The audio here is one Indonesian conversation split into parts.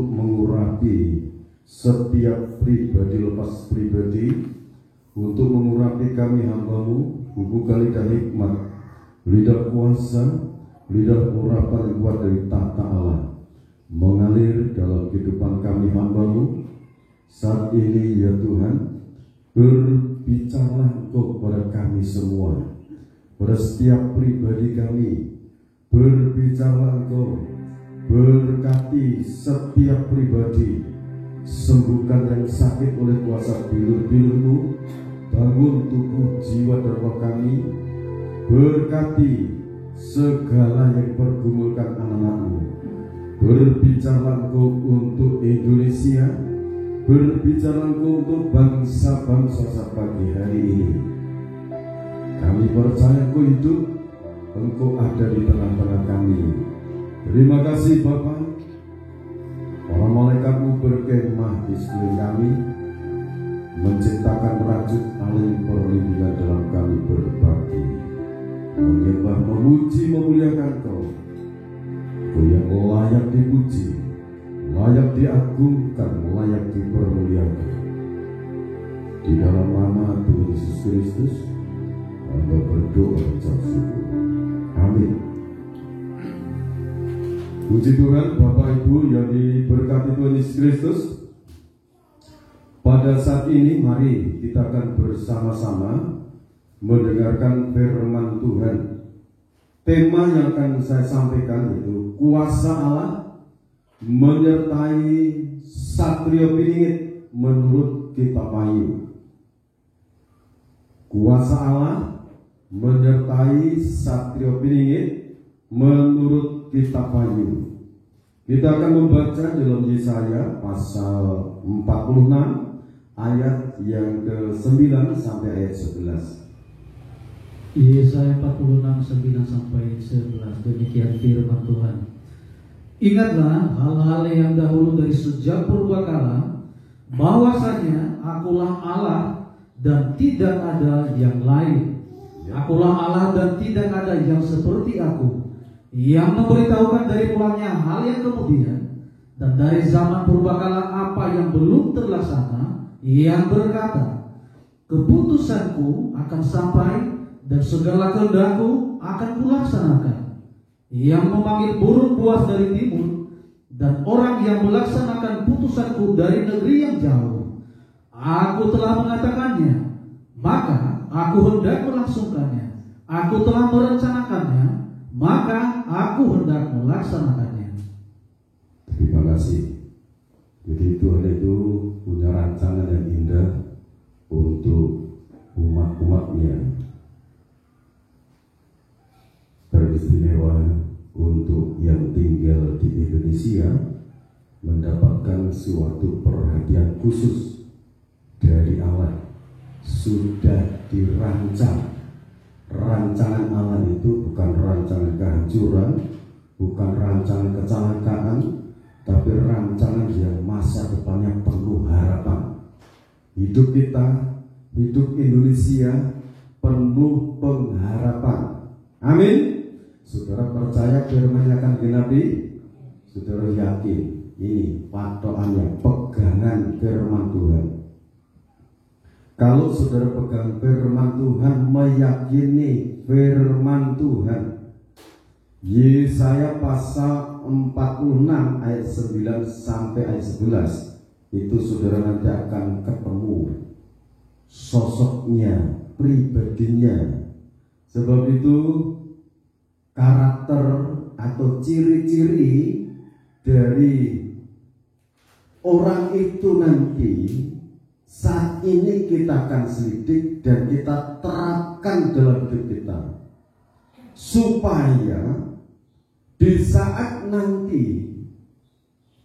untuk mengurapi setiap pribadi lepas pribadi, untuk mengurapi kami hamba-Mu, bubukan lidah hikmat, lidah kuasa, lidah urapan yang kuat dari tahta Allah, mengalir dalam kehidupan kami hamba-Mu saat ini ya Tuhan. Berbicaralah Engkau kepada kami semua, pada setiap pribadi kami. Berbicaralah Engkau, berkati setiap pribadi, sembuhkan yang sakit oleh kuasa bilur-bilur-Mu, bangun tubuh jiwa dan roh kami, berkati segala yang pergumulkan anak-anak-Mu. Berbicaralah Engkau untuk Indonesia, berbicara Engkau untuk bangsa-bangsa saat pagi hari ini. Kami percaya Engkau hidup, Engkau ada di tengah-tengah kami. Terima kasih Bapa. Para malaikat-Mu berkemah di sekeliling kami, menciptakan rajut aling perlindungan dalam kami berbakti, menyembah, memuji, memuliakan Engkau. Engkau yang layak dipuji, layak diagungkan, layak dipermuliakan. Di dalam nama Tuhan Yesus Kristus, hamba berdoa ucap syukur. Amin. Puji Tuhan, Bapak Ibu yang diberkati Tuhan Yesus Kristus. Pada saat ini mari kita akan bersama-sama mendengarkan firman Tuhan. Tema yang akan saya sampaikan itu kuasa Allah menyertai Satrio Piningit menurut Kitab Wahyu. Kuasa Allah menyertai Satrio Piningit menurut Kitab Wahyu. Kita akan membaca dalam Yesaya pasal 46 ayat yang ke-9 sampai ayat 11. Yesaya 46 9 sampai 11. Demikian firman Tuhan. Ingatlah hal-hal yang dahulu dari sejak purbakala, bahwasanya Akulah Allah dan tidak ada yang lain. Akulah Allah dan tidak ada yang seperti Aku, yang memberitahukan dari mulanya hal yang kemudian, dan dari zaman purbakala apa yang belum terlaksana, yang berkata, keputusanku akan sampai dan segala kehendakku akan kulaksanakan. Yang memanggil burung buas dari timur, dan orang yang melaksanakan putusanku dari negeri yang jauh. Aku telah mengatakannya, maka Aku hendak melangsungkannya. Aku telah merencanakannya, maka Aku hendak melaksanakannya. Terima kasih. Jadi Tuhan itu punya rancangan yang indah untuk umat-umatnya, teristimewa untuk yang tinggal di Indonesia mendapatkan suatu perhatian khusus dari Allah. Sudah dirancang. Rancangan Allah itu bukan rancangan kehancuran, bukan rancangan kecelakaan, tapi rancangan yang masa depannya penuh harapan. Hidup kita, hidup Indonesia penuh pengharapan. Amin. Saudara percaya firman akan genapi? Saudara yakin ini patokannya, pegangan firman Tuhan. Kalau saudara pegang firman Tuhan, meyakini firman Tuhan, Yesaya pasal 46 ayat 9 sampai ayat 11, itu saudara nanti akan ketemu sosoknya, pribadinya. Sebab itu karakter atau ciri-ciri dari orang itu nanti saat ini kita akan selidik dan kita terapkan dalam hidup kita, supaya di saat nanti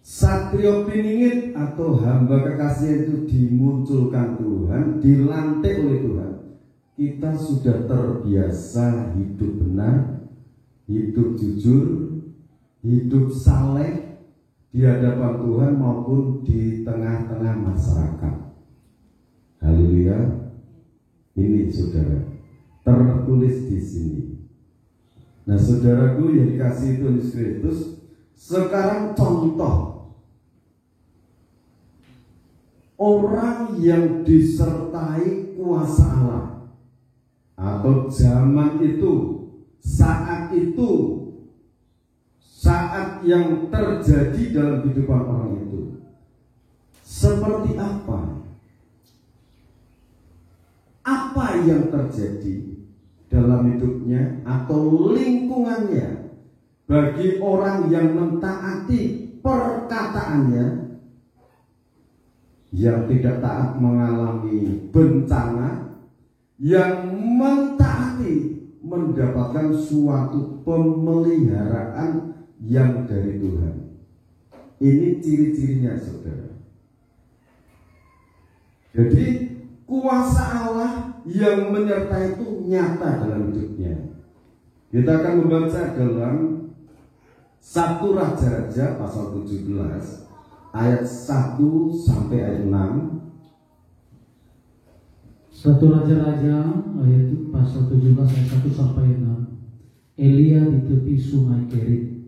Satrio Piningit atau hamba kekasih itu dimunculkan Tuhan, dilantik oleh Tuhan, kita sudah terbiasa hidup benar, hidup jujur, hidup saleh di hadapan Tuhan maupun di tengah-tengah masyarakat. Haleluya. Ini saudara, tertulis di sini. Nah, saudaraku yang dikasihi Tuhan Yesus Kristus, sekarang contoh orang yang disertai kuasa Allah, atau zaman itu, saat yang terjadi dalam kehidupan orang itu seperti apa? Apa yang terjadi dalam hidupnya atau lingkungannya bagi orang yang mentaati perkataannya, yang tidak taat mengalami bencana, yang mentaati mendapatkan suatu pemeliharaan yang dari Tuhan. Ini ciri-cirinya, saudara. Jadi kuasa Allah yang menyertai itu nyata dalam hidupnya. Kita akan membaca dalam 1 Raja-Raja pasal 17 ayat 1 sampai ayat 6. 1 Raja-Raja ayat pasal 17 ayat 1 sampai 6. Elia di tepi sungai Kerit.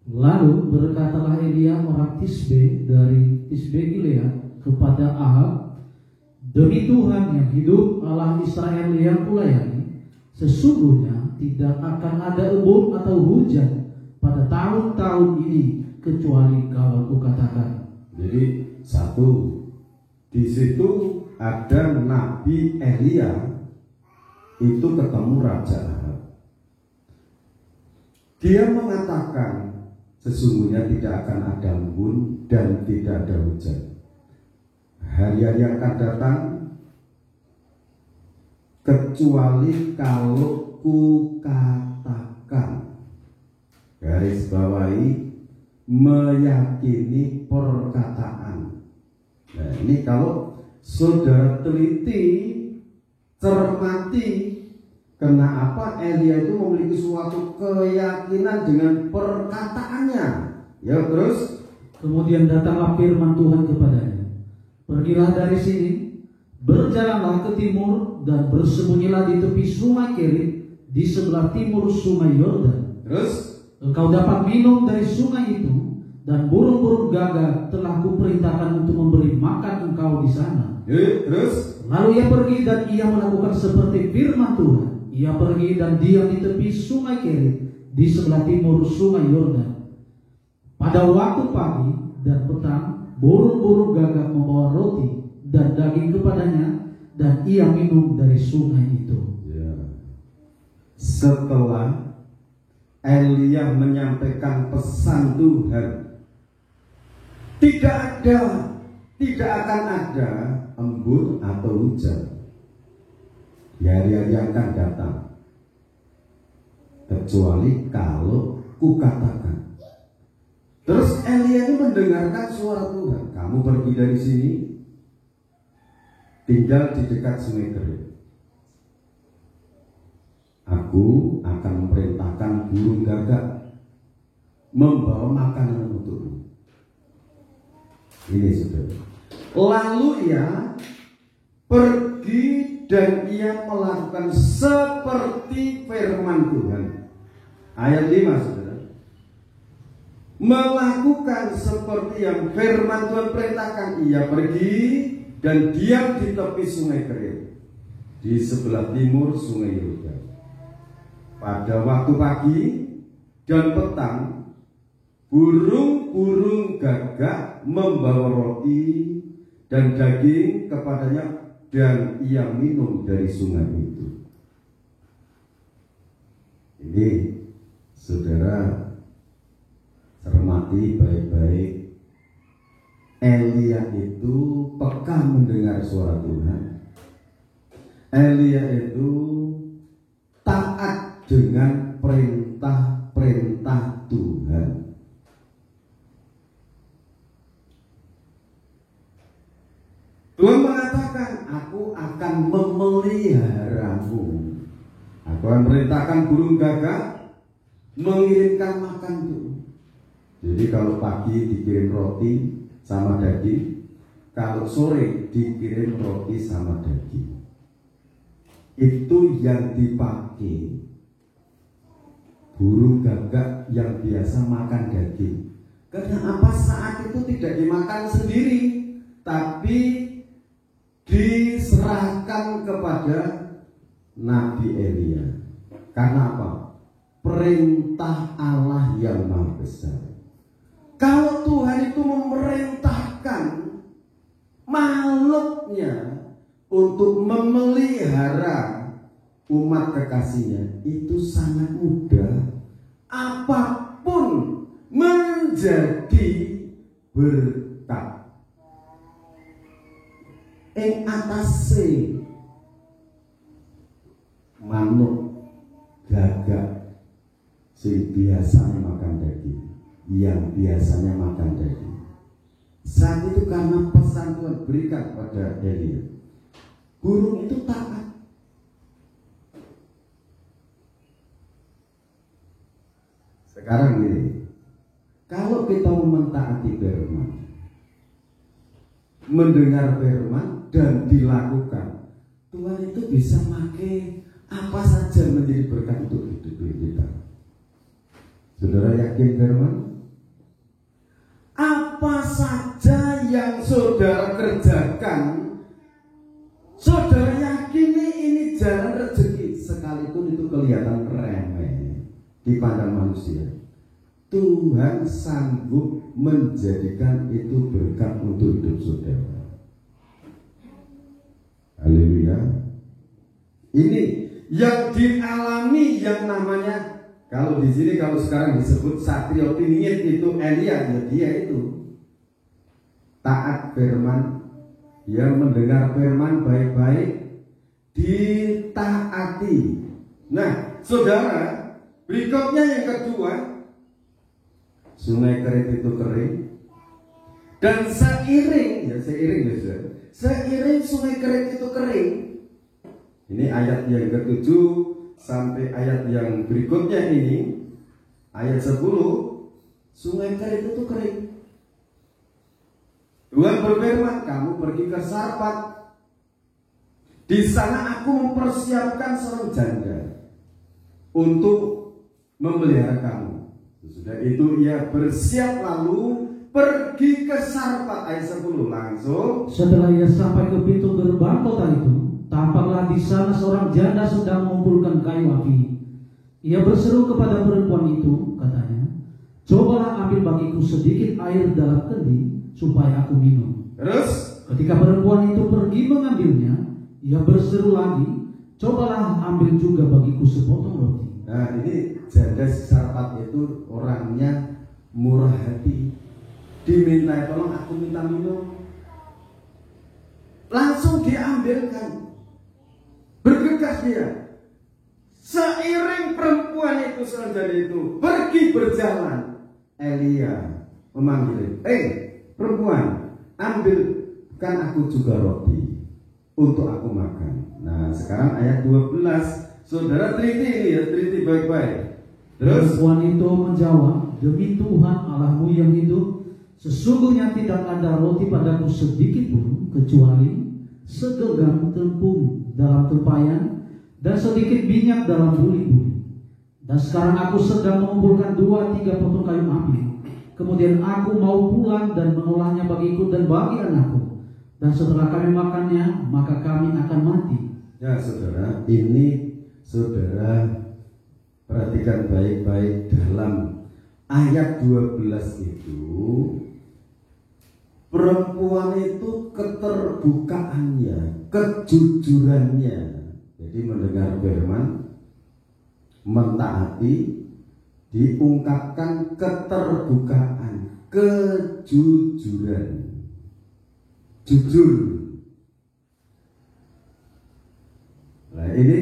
Lalu berkatalah Elia orang Tisbe dari Tisbe Gilead kepada Ahab, demi Tuhan yang hidup, Allah Israel yang kulayani, sesungguhnya tidak akan ada embun atau hujan pada tahun-tahun ini kecuali kalau kukatakan. Jadi satu, di situ ada Nabi Elia itu ketemu Raja Ahab. Dia mengatakan sesungguhnya tidak akan ada embun dan tidak ada hujan. Hari-hari yang akan datang kecuali kalau kukatakan. Garis bawahi, meyakini perkataan. Nah, ini kalau saudara teliti, cermati, kenapa Elia itu memiliki suatu keyakinan dengan perkataannya. Ya, terus kemudian datanglah firman Tuhan kepadanya, pergilah dari sini, berjalanlah ke timur dan bersembunyilah di tepi sungai Kerit di sebelah timur sungai Yordan. Terus engkau dapat minum dari sungai itu, dan burung-burung gagak telah kuperintahkan untuk memberi makan engkau di sana. Terus lalu ia pergi dan ia melakukan seperti firman Tuhan. Ia pergi dan diam di tepi sungai Kerit di sebelah timur sungai Yordan. Pada waktu pagi dan petang, burung-burung gagak membawa roti dan daging kepadanya, dan ia minum dari sungai itu. Ya. Setelah Elia menyampaikan pesan Tuhan, tidak akan ada embun atau hujan di hari-hari yang akan datang, kecuali kalau kukatakan. Terus Elia ini mendengarkan suara Tuhan, kamu pergi dari sini, tinggal di dekat sungai Kerit. Aku akan memerintahkan burung gagak membawa makanan untukmu. Ini saudara. Lalu ia pergi dan ia melakukan seperti firman Tuhan. Ayat 5 saudara. Melakukan seperti yang firman Tuhan perintahkan. Ia pergi dan diam di tepi sungai Kerit di sebelah timur sungai Yordan. Pada waktu pagi dan petang, burung-burung gagak membawa roti dan daging kepadanya, dan ia minum dari sungai itu. Ini saudara cermati baik-baik. Elia itu peka mendengar suara Tuhan. Elia itu taat dengan perintah-perintah Tuhan. Tuhan mengatakan, aku akan memeliharamu. Aku akan perintahkan burung gagak mengirimkan makan tuh. Jadi kalau pagi dikirim roti sama daging, kalau sore dikirim roti sama daging. Itu yang dipakai burung gagak yang biasa makan daging. Karena apa? Saat itu tidak dimakan sendiri, tapi kepada Nabi Elia. Karena apa? Perintah Allah yang maha besar. Kalau Tuhan itu memerintahkan makhluknya untuk memelihara umat kekasihnya, itu sangat mudah. Apapun menjadi berkat. Ing atase manuk gagak sing biasanya makan daging, yang biasanya makan daging. Saat itu karena pesan Tuhan berikan pada Elia, burung itu taat. Sekarang ini, kalau kita mentaati firman, mendengar firman dan dilakukan, Tuhan itu bisa pakai apa saja menjadi berkat untuk hidup kita. Saudara yakin firman? Apa saja yang saudara kerjakan, saudara yakini ini jalan rezeki, sekalipun itu kelihatan remeh di pandang manusia, Tuhan sanggup menjadikan itu berkat untuk hidup saudara. Haleluya. Ini yang dialami yang namanya, kalau di sini kalau sekarang disebut satrio tiningit, itu Elia, ya dia itu taat firman, yang mendengar firman baik-baik, ditaati. Nah, saudara, berikutnya yang kedua, sungai Kerit itu kering, dan seiring sungai Kerit itu kering. Ini ayat yang ke-7 sampai ayat yang berikutnya ini, ayat 10, sungai Kerit itu kering. Tuhan berfirman, kamu pergi ke Sarfat, di sana aku mempersiapkan seorang janda untuk memelihara kamu. Sudah itu ia bersiap lalu pergi ke Sarfat. Ayat 10 langsung. Setelah ia sampai ke pintu gerbang kota itu, tampaklah di sana seorang janda sedang mengumpulkan kayu api. Ia berseru kepada perempuan itu, katanya, cobalah ambil bagiku sedikit air dalam kendi supaya aku minum. Terus ketika perempuan itu pergi mengambilnya, ia berseru lagi, cobalah ambil juga bagiku sepotong roti. Nah, ini janda Sarfat itu orangnya murah hati. Diminta tolong, aku minta minum, langsung diambilkan. Bergegas dia. Seiring perempuan itu, janda itu pergi berjalan, Elia memanggil, perempuan, ambilkan aku juga roti untuk aku makan. Nah, sekarang ayat 12. Saudara teliti ini ya, teliti baik-baik. Terus perempuan itu menjawab, demi Tuhan Allahmu yang hidup, sesungguhnya tidak ada roti padaku sedikit pun, kecuali segenggam tepung dalam tempayan dan sedikit minyak dalam buli-buli. Dan sekarang aku sedang mengumpulkan 2-3 potong kayu api. Kemudian aku mau pulang dan mengolahnya bagiku dan bagi anakku. Dan setelah kami makannya, maka kami akan mati. Ya saudara, ini saudara perhatikan baik-baik dalam ayat 12 itu. Perempuan itu keterbukaannya, kejujurannya. Jadi mendengar firman, mentaati, diungkapkan keterbukaan, kejujuran, jujur. Nah ini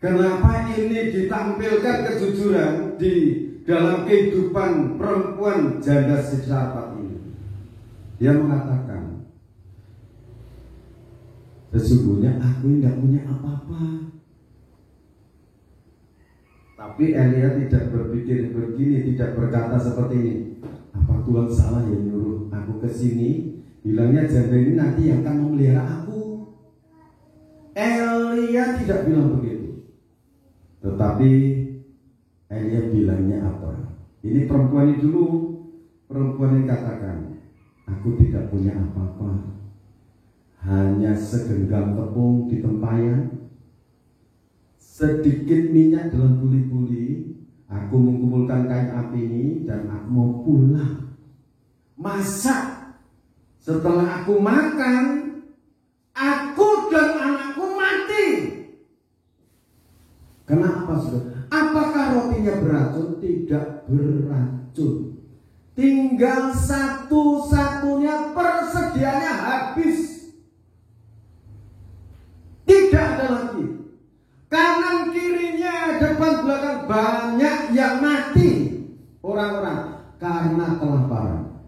kenapa ini ditampilkan kejujuran di dalam kehidupan perempuan janda Sarfat ini? Dia mengatakan, sesungguhnya aku tidak punya apa-apa. Tapi Elia tidak berpikir begini, tidak berkata seperti ini. Apa Tuhan salah yang nyuruh aku ke sini? Bilangnya janda ini nanti yang akan memelihara aku. Elia tidak bilang begitu. Tetapi Elia bilangnya apa? Ini perempuan ini dulu. Perempuan ini katakan, aku tidak punya apa-apa, hanya segenggam tepung di tempayan sedikit minyak dalam buli-buli, aku mengumpulkan kain api ini dan aku mau pulang. Masak. Setelah aku makan, aku dan anakku mati. Kenapa, saudara? Apakah rotinya beracun? Tidak beracun. Tinggal satu-satunya persediaannya habis. Tidak ada lagi. Kanan kirinya, depan belakang banyak yang mati. Orang-orang karena kelaparan.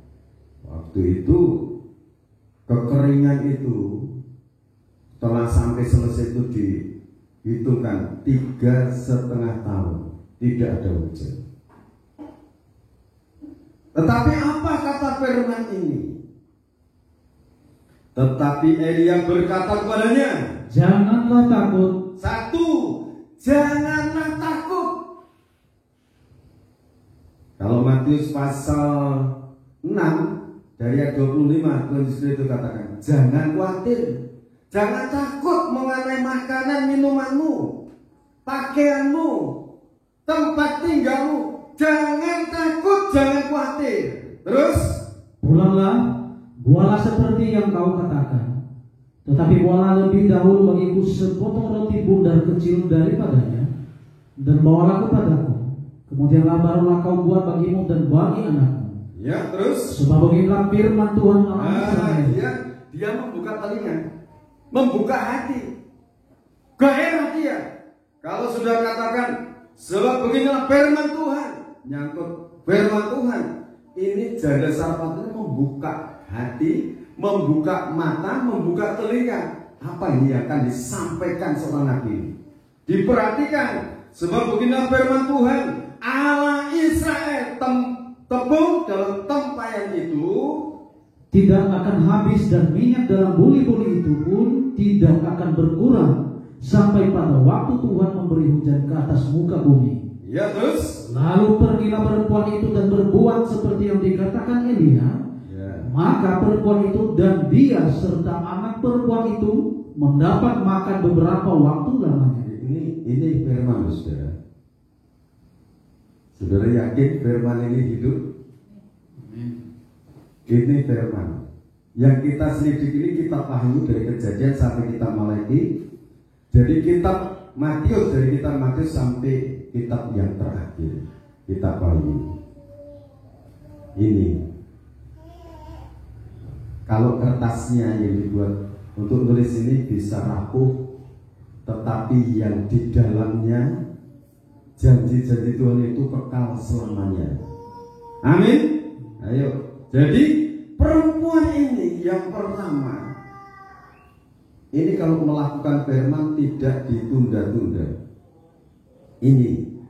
Waktu itu kekeringan itu setelah sampai selesai itu dihitungkan 3,5 tahun tidak ada hujan. Tetapi apa kata firman ini? Tetapi Elia berkata kepadanya, janganlah takut. Satu, janganlah takut. Kalau Matius pasal 6 dari ayat 25, Tuhan Yesus itu katakan, jangan khawatir, jangan takut mengenai makanan minumanmu, pakaianmu, tempat tinggalmu. Jangan takut, jangan khawatir. Terus, pulanglah, buatlah seperti yang kau katakan. Tetapi buatlah lebih dahulu bagiku sepotong roti bundar kecil daripadanya, dan bawalah kepadaku. Kemudianlah barulah kau buat bagimu dan bagi anakmu. Ya, terus. Sebab beginilah firman Tuhan Allah Israel. Dia membuka telinga, membuka hati, gairah dia. Kalau sudah katakan, sebab beginilah firman Tuhan, nyangkut firman Tuhan. Ini janda Sarfat itu membuka hati, membuka mata, membuka telinga. Apa ini yang akan disampaikan seorang nabi? Diperhatikan, sebab beginilah firman Tuhan, Allah Israel, tepung dalam tempayan itu tidak akan habis, dan minyak dalam buli-buli itu pun tidak akan berkurang sampai pada waktu Tuhan memberi hujan ke atas muka bumi. Ya, terus. Lalu pergilah perempuan itu dan berbuat seperti yang dikatakan Elia. Ya. Maka perempuan itu dan dia serta anak perempuan itu mendapat makan beberapa waktu lamanya. Ini firman, saudara. Saudara yakin firman ini hidup? Ini firman yang kita selidik ini, kita pahami dari Kejadian sampai kitab Malaki. Jadi kitab Matius, dari kitab Matius sampai kitab yang terakhir kita pahami. Ini kalau kertasnya yang dibuat untuk tulis ini bisa rapuh, tetapi yang di dalamnya janji-janji Tuhan itu kekal selamanya. Amin. Ayo. Jadi perempuan ini yang pertama, ini kalau melakukan firman tidak ditunda-tunda. Ini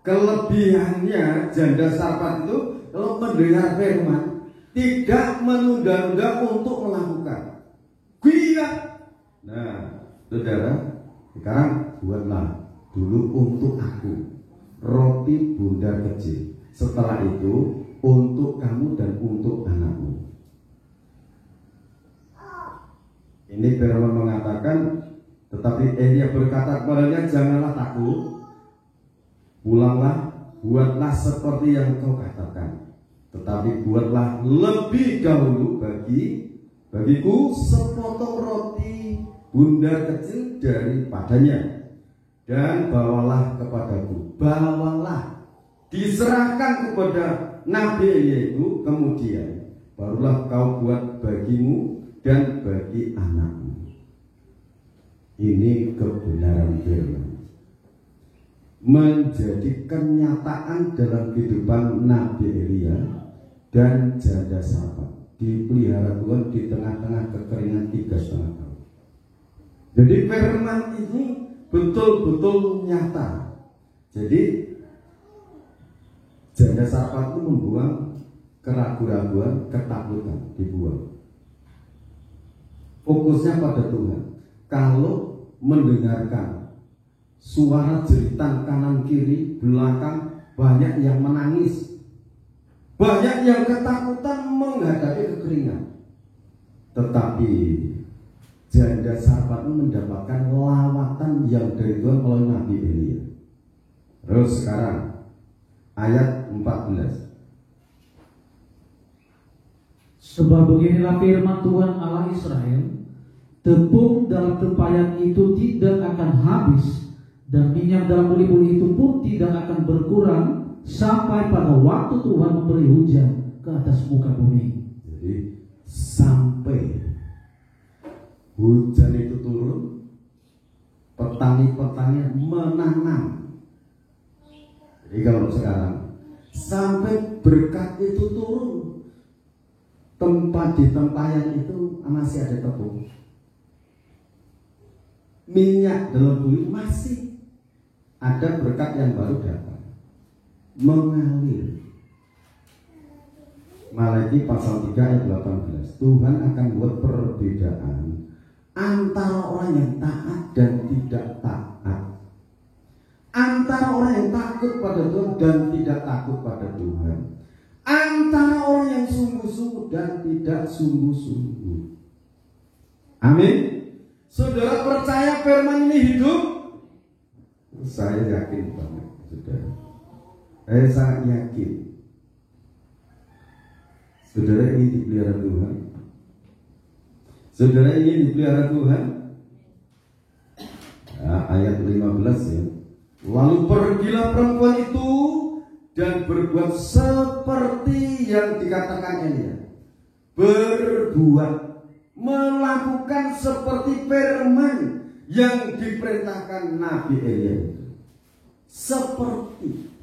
kelebihannya janda Sarfat itu, kalau mendengar firman tidak menunda-nunda untuk melakukan. Giat. Nah, saudara, sekarang buatlah dulu untuk aku roti bundar kecil. Setelah itu untuk kamu dan untuk anakmu. Ini firman mengatakan, tetapi Elia berkata kepadanya, janganlah takut, pulanglah, buatlah seperti yang kau katakan. Tetapi buatlah lebih dahulu bagiku sepotong roti bundar kecil daripadanya, dan bawalah kepadaku. Bawalah, diserahkan kepada Nabi Elia itu, kemudian barulah kau buat bagimu dan bagi anakmu. Ini kebenaran firman menjadi kenyataan dalam kehidupan Nabi Elia dan janda Sarfat, dipelihara Tuhan di tengah-tengah kekeringan 3,5 tahun. Jadi firman ini betul-betul nyata. Jadi janda Sarfat itu membuang keraguan-raguan, ketakutan, dibuang. Fokusnya pada Tuhan. Kalau mendengarkan suara jeritan kanan kiri belakang, banyak yang menangis, banyak yang ketakutan menghadapi kekeringan. Tetapi janda Sarfat mendapatkan lawatan yang dari Tuhan melalui Nabi Elia. Terus sekarang ayat 14. Sebab beginilah firman Tuhan Allah Israel, tepung dalam tempayan itu tidak akan habis, dan minyak dalam buli-buli itu pun tidak akan berkurang sampai pada waktu Tuhan memberi hujan ke atas muka bumi. Jadi sampai hujan itu turun, petani-petani menanam. Jadi kalau sekarang sampai berkat itu turun, tempat di tempayan itu masih ada tepung, minyak dalam bumi masih ada, berkat yang baru datang mengalir. Malaki pasal 3 ayat 18. Tuhan akan buat perbedaan antara orang yang taat dan tidak taat, antara orang yang takut pada Tuhan dan tidak takut pada Tuhan, antara orang yang sungguh-sungguh dan tidak sungguh-sungguh. Amin. Saudara percaya firman ini hidup? Saya yakin banget, saudara. Saya sangat yakin. Saudara ingin dipelihara Tuhan? Saudara ingin dipelihara Tuhan? Nah, ayat 15 ya. Lalu pergilah perempuan itu dan berbuat seperti yang dikatakan Elia. Berbuat, melakukan seperti firman yang diperintahkan Nabi Elia itu. Seperti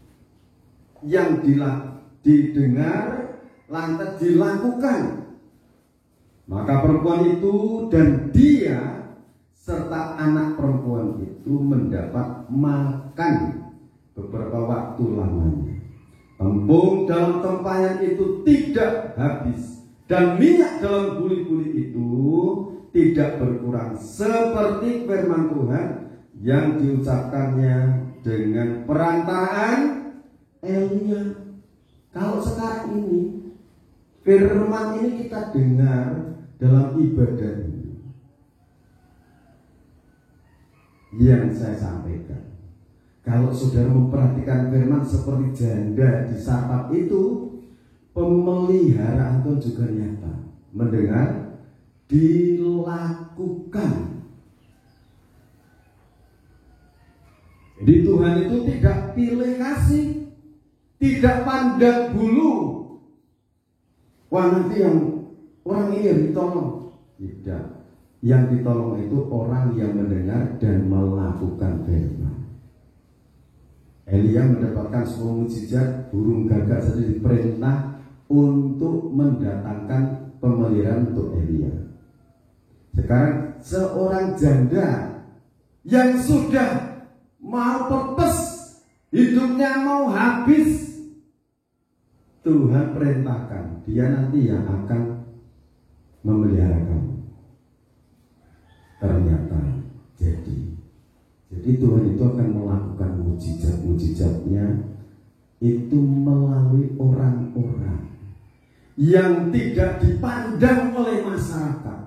yang didengar, lantas dilakukan. Maka perempuan itu dan dia serta anak perempuan itu mendapat makan beberapa waktu lamanya. Tepung dalam tempayan itu tidak habis, dan minyak dalam buli-buli itu tidak berkurang, seperti firman Tuhan yang diucapkannya dengan perantaraan Elia. Kalau sekarang ini firman ini kita dengar dalam ibadah ini, yang saya sampaikan, kalau saudara memperhatikan firman seperti janda di Sarfat itu, pemeliharaan Tuhan juga nyata, mendengar, dilakukan. Jadi Tuhan itu tidak pilih kasih, tidak pandang bulu. Wah, nanti yang orang ini yang ditolong. Tidak. Yang ditolong itu orang yang mendengar dan melakukan firman. Elia mendapatkan semua mukjizat, burung gagak saja diperintah untuk mendatangkan pemeliharaan untuk Elia. Sekarang seorang janda yang sudah mau pepes, hidupnya mau habis, Tuhan perintahkan dia nanti yang akan memelihara kamu. Ternyata jadi Tuhan itu akan melakukan mujizat-mujizatnya itu melalui orang-orang yang tidak dipandang oleh masyarakat.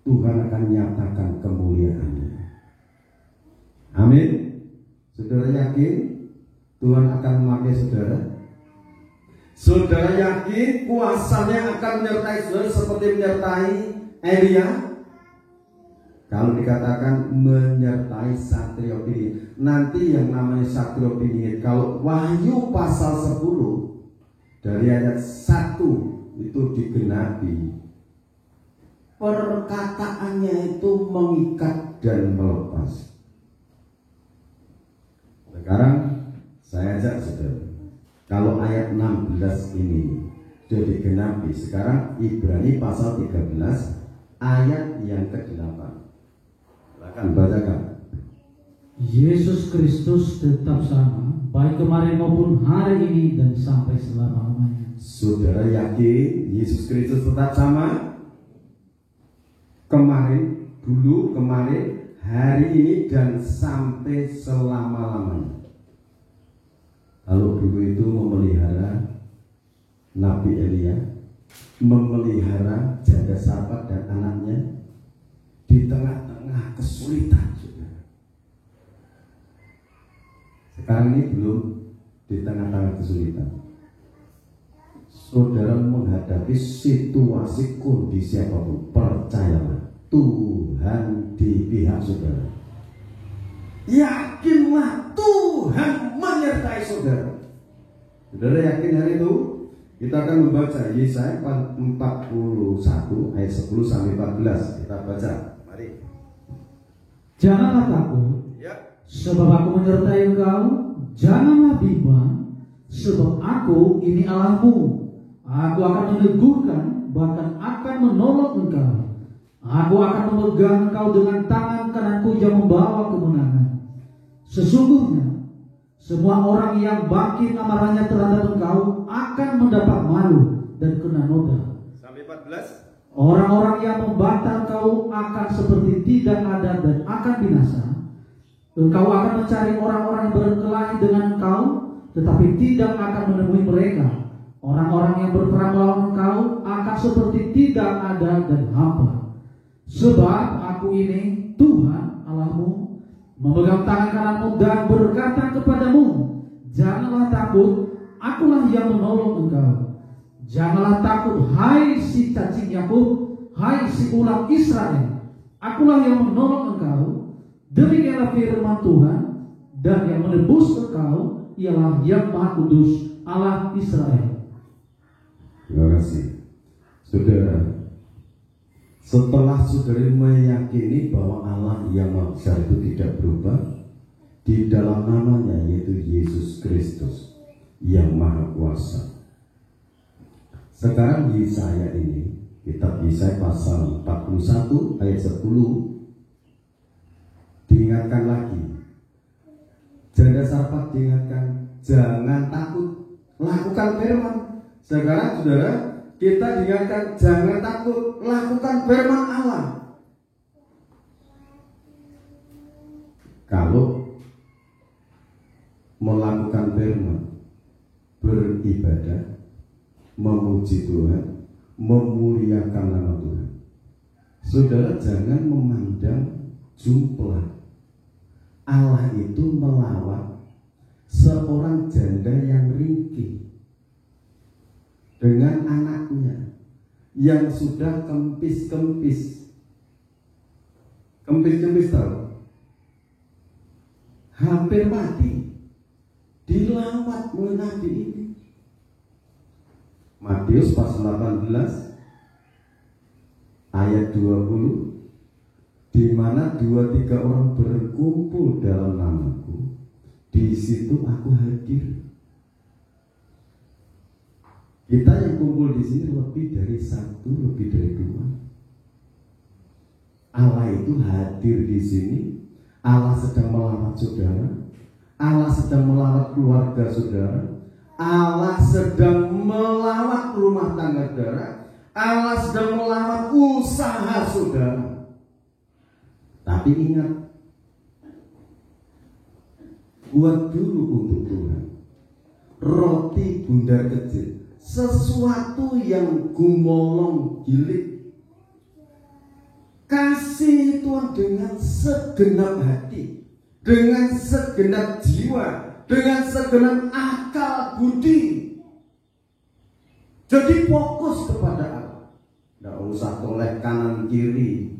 Tuhan akan nyatakan kemuliaannya. Amin. Saudara yakin Tuhan akan memakai saudara? Saudara yakin kuasanya akan menyertai saudara seperti menyertai Elia? Kalau dikatakan menyertai Satrio Piningit, nanti yang namanya Satrio Piningit, kalau Wahyu pasal 10 dari ayat 1 itu digenapi, perkataannya itu mengikat dan melepas. Sekarang saya ajak saudara, kalau ayat 16 ini sudah digenapi, sekarang Ibrani pasal 13 ayat yang ke-8. Silakan bacakan. Yesus Kristus tetap sama, baik kemarin maupun hari ini dan sampai selama-lamanya. Saudara yakin Yesus Kristus tetap sama? Kemarin, dulu, kemarin, hari ini dan sampai selama-lamanya. Kalau dulu itu memelihara Nabi Elia, memelihara janda Sarfat dan anaknya, di sekarang ini belum di tengah-tengah kesulitan. Saudara menghadapi situasi kondisi apapun, percayalah Tuhan di pihak saudara. Yakinlah Tuhan menyertai saudara. Saudara yakin hari itu? Kita akan membaca Yesaya 41 ayat 10 sampai 14. Kita baca. Mari. Janganlah takut, Ya. sebab aku menyertai engkau. Janganlah bimbang, sebab aku ini Allahmu. Aku akan meneguhkan, bahkan akan menolong engkau. Aku akan memegang engkau dengan tangan kananku yang membawa kemenangan. Sesungguhnya semua orang yang bangkit amarahnya terhadap engkau akan mendapat malu dan kena noda. Sampai 14. Orang-orang yang membantah engkau akan seperti tidak ada dan akan binasa. Engkau akan mencari orang-orang yang berkelahi dengan engkau, tetapi tidak akan menemui mereka. Orang-orang yang berperang melawan engkau akan seperti tidak ada dan hampa. Sebab aku ini Tuhan Allahmu, memegang tangan kananmu dan berkata kepadamu, janganlah takut, akulah yang menolong engkau. Janganlah takut, hai si cacing Yakub, hai si ulam Israel, akulah yang menolong engkau. Demikianlah firman Tuhan, dan yang menebus engkau ialah Yang Maha Kudus, Allah Israel. Terima kasih. Saudara, setelah saudara meyakini bahwa Allah yang Maha Besar itu tidak berubah, di dalam namanya yaitu Yesus Kristus yang Maha Kuasa. Sekarang Yesaya ini, kitab Yesaya pasal 41 ayat 10 diingatkan lagi. Janda Sarfat diingatkan, jangan takut, lakukan firman. Sekarang saudara, kita diingatkan jangan takut, lakukan firman Allah. Kalau melakukan firman, beribadah, memuji Tuhan, memuliakan nama Tuhan, saudara jangan memandang jumlah. Allah itu melawat seorang janda yang ringkih dengan anaknya yang sudah kempis-kempis. Kempis-kempis tahu? Hampir mati. Dilawat oleh Nabi ini. Matius pasal 18 ayat 20, di mana 2-3 orang berkumpul dalam namaku, di situ aku hadir. Kita yang kumpul di sini lebih dari 1, lebih dari 2. Allah itu hadir di sini. Allah sedang melawat saudara. Allah sedang melawat keluarga saudara. Allah sedang melawat rumah tangga saudara. Allah sedang melawat usaha saudara. Tapi ingat, buat dulu untuk Tuhan roti bundar kecil, sesuatu yang gumolong gilik. Kasih Tuhan dengan segenap hati, dengan segenap jiwa, dengan segenap akal budi. Jadi fokus kepada Allah. Tidak usah toleh kanan kiri.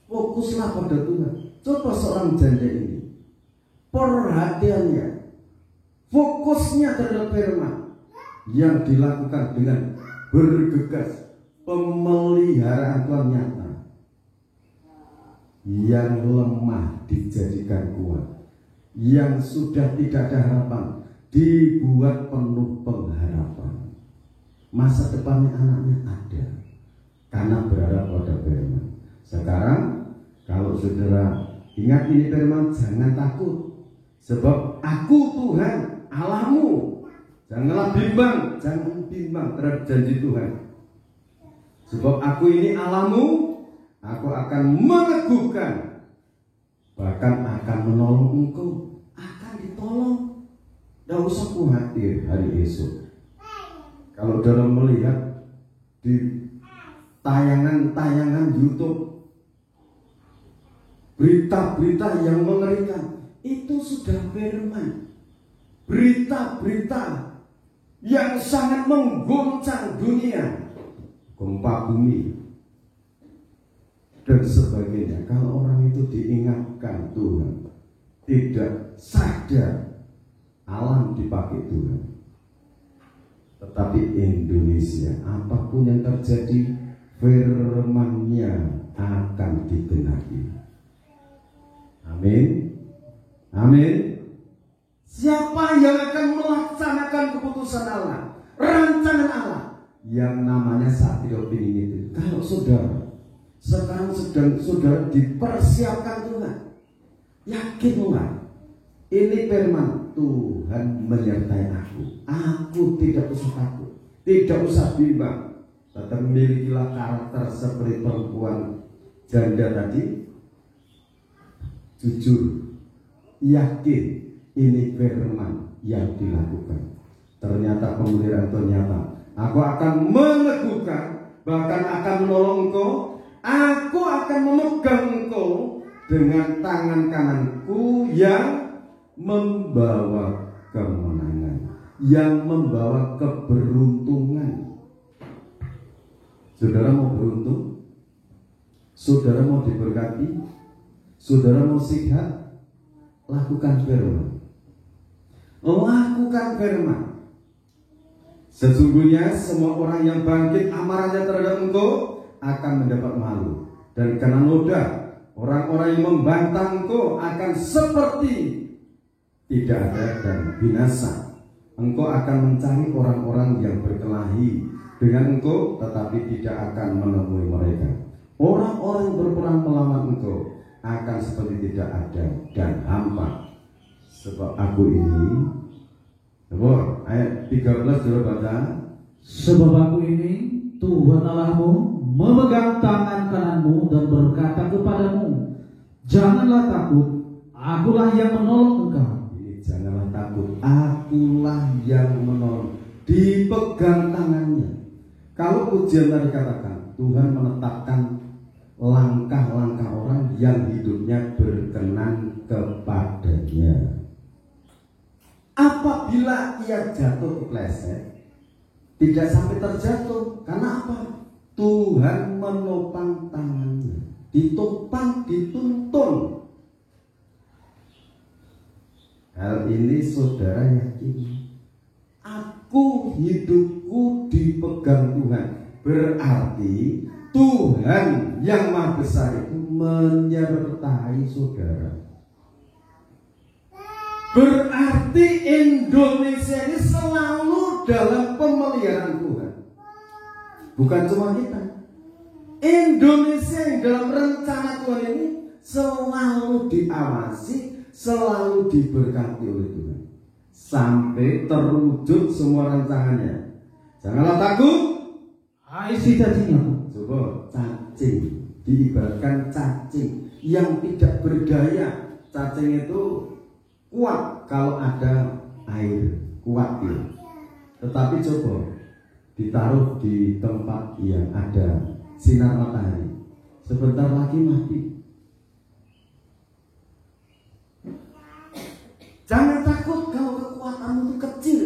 Fokuslah pada Tuhan. Coba seorang janda ini, perhatiannya, fokusnya terhadap firman yang dilakukan dengan bergegas, pemeliharaan Tuhan nyata. Yang lemah dijadikan kuat, yang sudah tidak ada harapan dibuat penuh pengharapan. Masa depannya anaknya ada karena berharap pada firman. Sekarang kalau saudara ingat ini firman, jangan takut, sebab aku Tuhan Allahmu. Janganlah bimbang, jangan bimbang terhadap janji Tuhan. Sebab aku ini Allahmu, aku akan meneguhkan, bahkan akan menolong engkau, akan ditolong. Tidak usah khawatir hari esok. Kalau dalam melihat di tayangan-tayangan YouTube, berita-berita yang mengerikan, itu sudah firman. berita-berita yang sangat mengguncang dunia, gempa bumi dan sebagainya. Kalau orang itu diingatkan Tuhan, tidak sadar alam dipakai Tuhan. Tetapi Indonesia, apapun yang terjadi, firman-Nya akan digenapi. Amin. Amin. Siapa yang akan melaksanakan keputusan Allah, rancangan Allah, yang namanya Satrio Piningit itu? Kalau saudara sekarang sedang saudara dipersiapkan Tuhan, yakinlah ini firman Tuhan menyertai aku. Aku tidak usah takut, tidak usah bimbang. Tetapi milikilah karakter seperti perempuan janda tadi, jujur, yakin ini firman yang dilakukan. Ternyata pemeliharaan ternyata aku akan meneguhkan, bahkan akan menolong engkau. Aku akan memegang engkau dengan tangan kananku yang membawa kemenangan, yang membawa keberuntungan. Saudara mau beruntung? Saudara mau diberkati? Saudara mau sehat? Lakukan firman. Lakukan firman. Sesungguhnya semua orang yang bangkit amarahnya terhadap engkau akan mendapat malu, dan karena noda orang-orang yang membantah engkau akan seperti tidak ada dan binasa. Engkau akan mencari orang-orang yang berkelahi dengan engkau, tetapi tidak akan menemui mereka. Orang-orang yang berperang melawan engkau akan seperti tidak ada dan hampa. Sebab aku ini, ayat 13 sudah baca. Sebab aku ini Tuhan Allahmu memegang tangan kananmu dan berkata kepadamu, janganlah takut, akulah yang menolong engkau. Ini janganlah takut, akulah yang menolong. Dipegang tangannya. Kalau ujian tadi katakan, Tuhan menetapkan langkah-langkah orang yang hidupnya berkenan kepadanya. Apabila ia jatuh kepleset, tidak sampai terjatuh. Karena apa? Tuhan menopang tangannya. Ditopang, dituntun. Hal ini saudara yakin. Aku hidupku dipegang Tuhan. Berarti Tuhan yang Maha Besar itu menyertai saudara. Berarti Indonesia ini selalu dalam pemeliharaan Tuhan. Bukan cuma kita. Indonesia yang dalam rencana Tuhan ini selalu diawasi, selalu diberkati oleh Tuhan. Sampai terwujud semua rancangannya. Janganlah takut. Isi cacingnya. Coba cacing, diibaratkan cacing yang tidak berdaya. Cacing itu kuat kalau ada air, kuat ya. Tetapi coba ditaruh di tempat yang ada sinar matahari, sebentar lagi mati. Jangan takut kalau kekuatanmu itu kecil,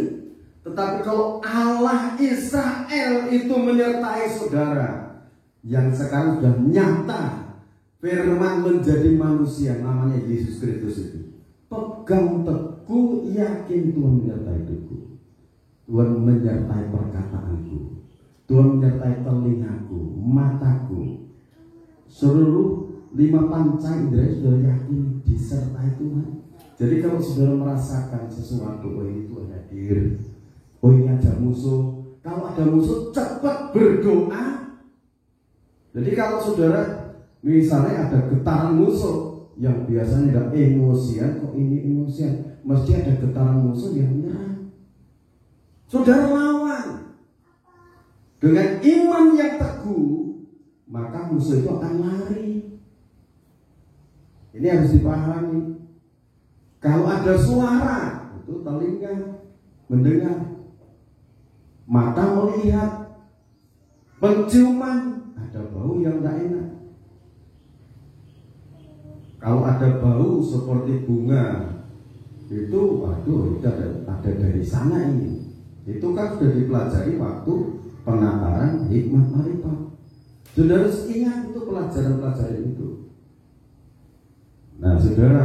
tetapi kalau Allah Israel itu menyertai saudara, yang sekarang sudah nyata firman menjadi manusia, namanya Yesus Kristus itu. Pegang teguh, yakin Tuhan menyertai hidupku. Tuhan menyertai perkataanku. Tuhan menyertai telingaku, mataku. Seluruh 5 panca indera sudah yakin disertai Tuhan. Jadi kalau saudara merasakan sesuatu, oh ini Tuhan hadir, oh ini ada musuh. Kalau ada musuh, cepat berdoa. Jadi kalau saudara misalnya ada getaran musuh, yang biasanya tidak emosian, kok ini emosian, mesti ada getaran musuh yang menyerang. Saudara lawan dengan iman yang teguh, maka musuh itu akan lari. Ini harus dipahami. Kalau ada suara, itu telinga mendengar, mata melihat, penciuman, ada bau yang tidak enak. Kalau ada bau seperti bunga Itu waduh, itu ada dari sana ini. Itu kan sudah dipelajari waktu penataran hikmat marifat. Saudara harus ingat itu pelajaran-pelajaran itu. Nah saudara,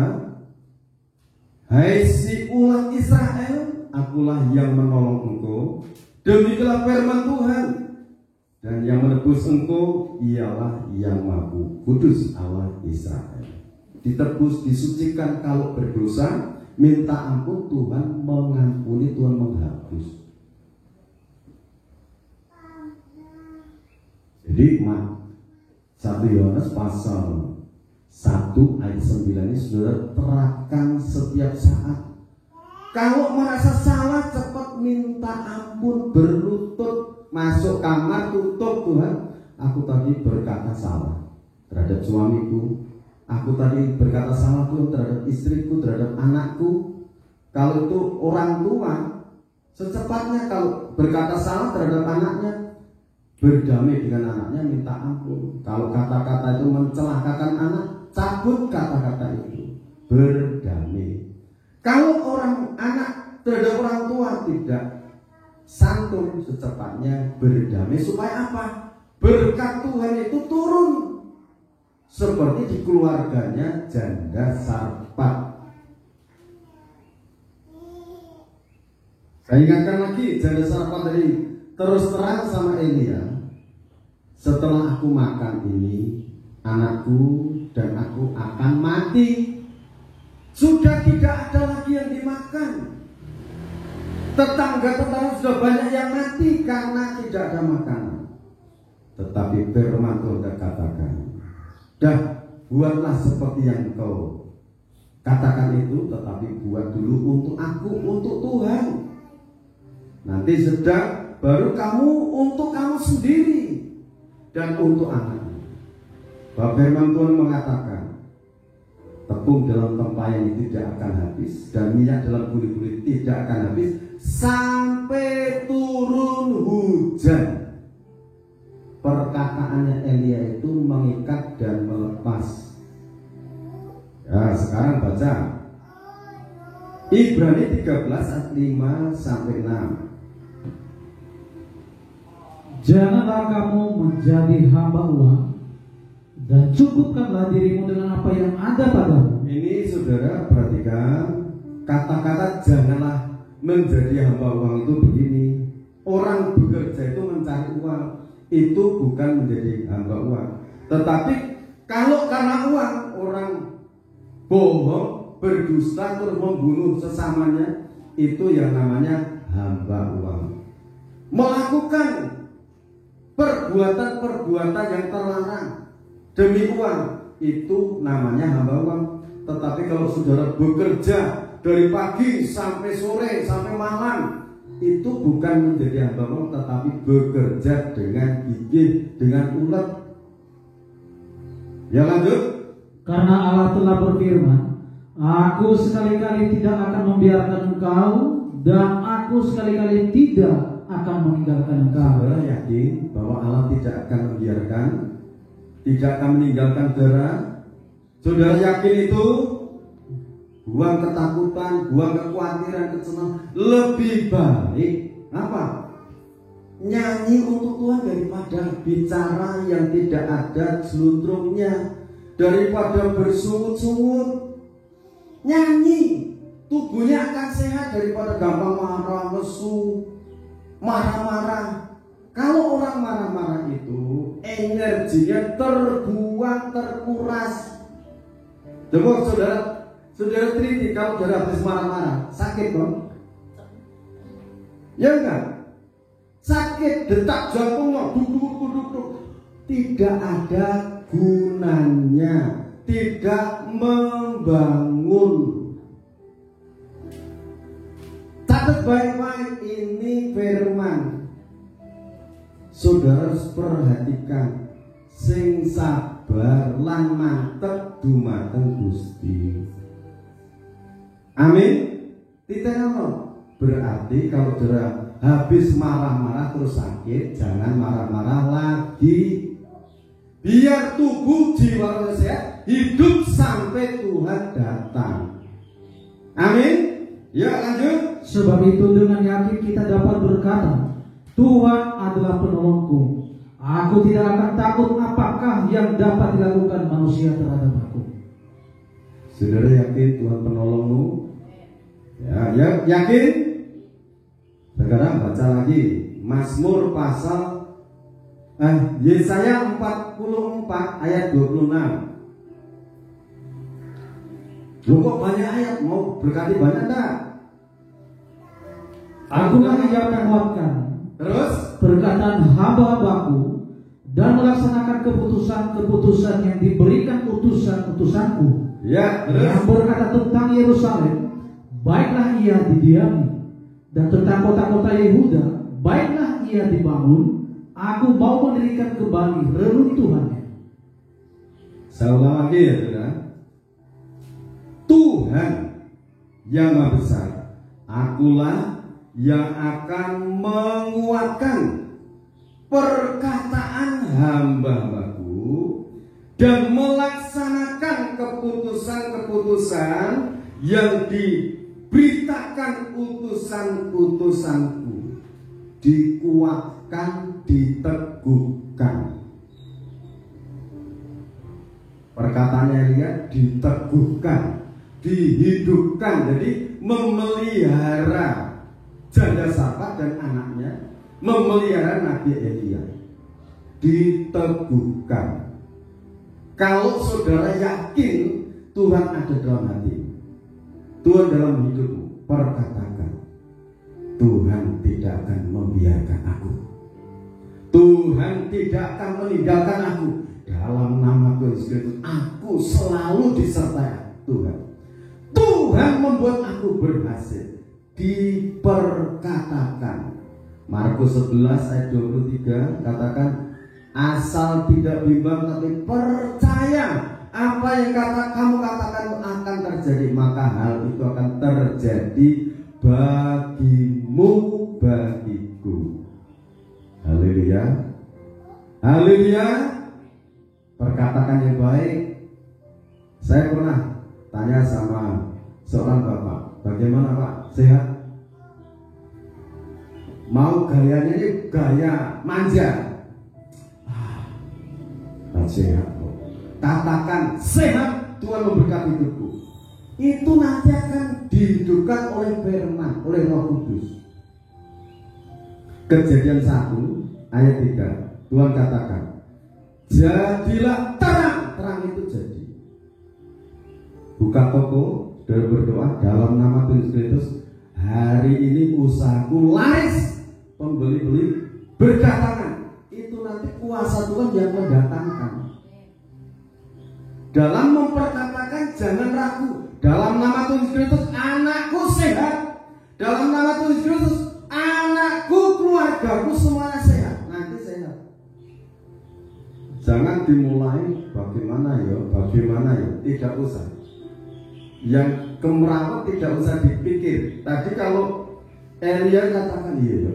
hai si umat Israel, akulah yang menolong engkau. Demikianlah firman Tuhan. Dan yang menebus engkau ialah yang Maha Kudus Allah Israel. Ditebus, disucikan kalau berdosa, minta ampun, Tuhan mengampuni, Tuhan menghapus. Jadi 1 Yohanes pasal 1 ayat 9 ini saudara terapkan setiap saat. Kalau merasa salah, cepat minta ampun, berlutut, masuk kamar, tutup. Tuhan, aku tadi berkata salah terhadap suamiku, aku tadi berkata salah Tuhan terhadap istriku, terhadap anakku. Kalau itu orang tua, secepatnya kalau berkata salah terhadap anaknya, berdamai dengan anaknya, minta ampun. Kalau kata-kata itu mencelakakan anak, cabut kata-kata itu, berdamai. Kalau orang anak terhadap orang tua tidak santun, secepatnya berdamai. Supaya apa? Berkat Tuhan itu turun seperti di keluarganya janda Sarpat. Saya ingatkan lagi, janda Sarpat tadi terus terang sama Elia, setelah aku makan ini, anakku dan aku akan mati. Sudah tidak ada lagi yang dimakan. Tetangga-tetangga sudah banyak yang mati karena tidak ada makanan. Tetapi firman Tuhan katakan, dah buatlah seperti yang kau katakan itu, tetapi buat dulu untuk aku, untuk Tuhan. Nanti sedang baru kamu untuk kamu sendiri dan untuk anak. Bahwa firman Tuhan mengatakan, tepung dalam tempayan tidak akan habis dan minyak dalam kulit-kulit tidak akan habis sampai turun hujan. Perkataannya Elia itu mengikat dan melepas. Ya, sekarang baca Ibrani 13 ayat 5 sampai 6. Janganlah kamu menjadi hamba uang, dan cukupkanlah dirimu dengan apa yang ada padamu. Ini saudara perhatikan kata-kata janganlah menjadi hamba uang itu begini. Orang bekerja itu mencari uang, itu bukan menjadi hamba uang. Tetapi kalau karena uang, orang bohong, berdusta, terus membunuh sesamanya, itu yang namanya hamba uang. Melakukan perbuatan-perbuatan yang terlarang demi uang, itu namanya hamba uang. Tetapi kalau saudara bekerja dari pagi sampai sore sampai malam, itu bukan menjadi hamba uang, tetapi bekerja dengan gigih, dengan ulet. Ya lanjut. Karena Allah telah berfirman, aku sekali-kali tidak akan membiarkan engkau, dan aku sekali-kali tidak akan meninggalkan engkau. Saudara yakin bahwa Allah tidak akan membiarkan, tidak akan meninggalkan saudara? Saudara yakin itu? Buang ketakutan, buang kekhawatiran, kecemasan. Lebih baik apa? Nyanyi untuk Tuhan daripada bicara yang tidak ada seluntrungnya, daripada bersungut-sungut. Nyanyi, tubuhnya akan sehat daripada gampang marah, lesu, marah-marah. Kalau orang marah-marah itu energinya terbuang, terkuras. Coba saudara teliti, kalau saudara habis marah-marah, sakit dong? Ya enggak? Sakit, detak jantungnya duduk. Tidak ada gunanya, tidak membangun. Catat baik-baik, ini firman. Saudara harus perhatikan, sing sabar lan mantep dumateng Gusti. Amin. Tidak no. Berarti kalau saudara habis marah-marah terus sakit, jangan marah-marah lagi. Biar tubuh jiwa sehat, hidup sampai Tuhan datang. Amin. Ya, lanjut. Sebab itu dengan yakin kita dapat berkata, Tuhan adalah penolongku. Aku tidak akan takut apakah yang dapat dilakukan manusia terhadap aku. Saudara yakin Tuhan penolongmu? Ya, yakin? Sekarang baca lagi Mazmur pasal Yesaya 44 ayat 26. Loh, kok banyak ayat? Mau berkati banyak enggak? Akulah yang menguatkan Terus perkataan hamba-hambaku dan melaksanakan keputusan-keputusan yang diberikan utusan-utusanku. ya, terus Yang berkata tentang Yerusalem, baiklah ia didiami, dan tentang kota-kota Yehuda, baiklah ia dibangun. Aku mau mendirikan kembali reruntuhannya. saya ulang lagi ya, saudara. Tuhan yang Maha Besar, akulah yang akan menguatkan perkataan hamba-hambaku dan melaksanakan keputusan-keputusan yang diberitakan utusan-utusanku. Dikuatkan, diteguhkan. Perkataannya lihat, diteguhkan, dihidupkan. Jadi memelihara janda Safat dan anaknya, memelihara Nabi Elia, diteguhkan. Kalau saudara yakin Tuhan ada dalam hati, Tuhan dalam hidupmu, perkatakan, Tuhan tidak akan membiarkan aku, Tuhan tidak akan meninggalkan aku. Dalam nama Tuhan Yesus Kristus, aku selalu disertai Tuhan. Tuhan membuat aku berhasil. Diperkatakan. Markus 11 ayat 23 katakan, asal tidak bimbang tapi percaya apa yang kamu katakan akan terjadi, maka hal itu akan terjadi bagimu, bagiku. Haleluya, haleluya. Perkatakan yang baik. Saya pernah tanya sama seorang bapak, bagaimana Pak, sehat? Mau gayanya ini gaya manja. Sehat kok. Katakan sehat, Tuhan memberkati hidupku. Itu nanti akan dihidupkan oleh firman, oleh Roh Kudus. Kejadian 1 ayat 3, Tuhan katakan, jadilah terang. Terang itu jadi. Buka toko dan berdoa dalam nama Tuhan Yesus, hari ini usahaku laris, pembeli-beli berdatangan. Itu nanti kuasa Tuhan yang mendatangkan. Dalam memperkatakan jangan ragu. Dalam nama Tuhan Yesus, anakku sehat. Dalam nama Tuhan Yesus, anakku, keluargaku semuanya sehat. Nanti sehat. Jangan dimulai bagaimana ya, tidak usah. Yang kemerawat tidak usah dipikir. Tadi kalau Elia katakan iya,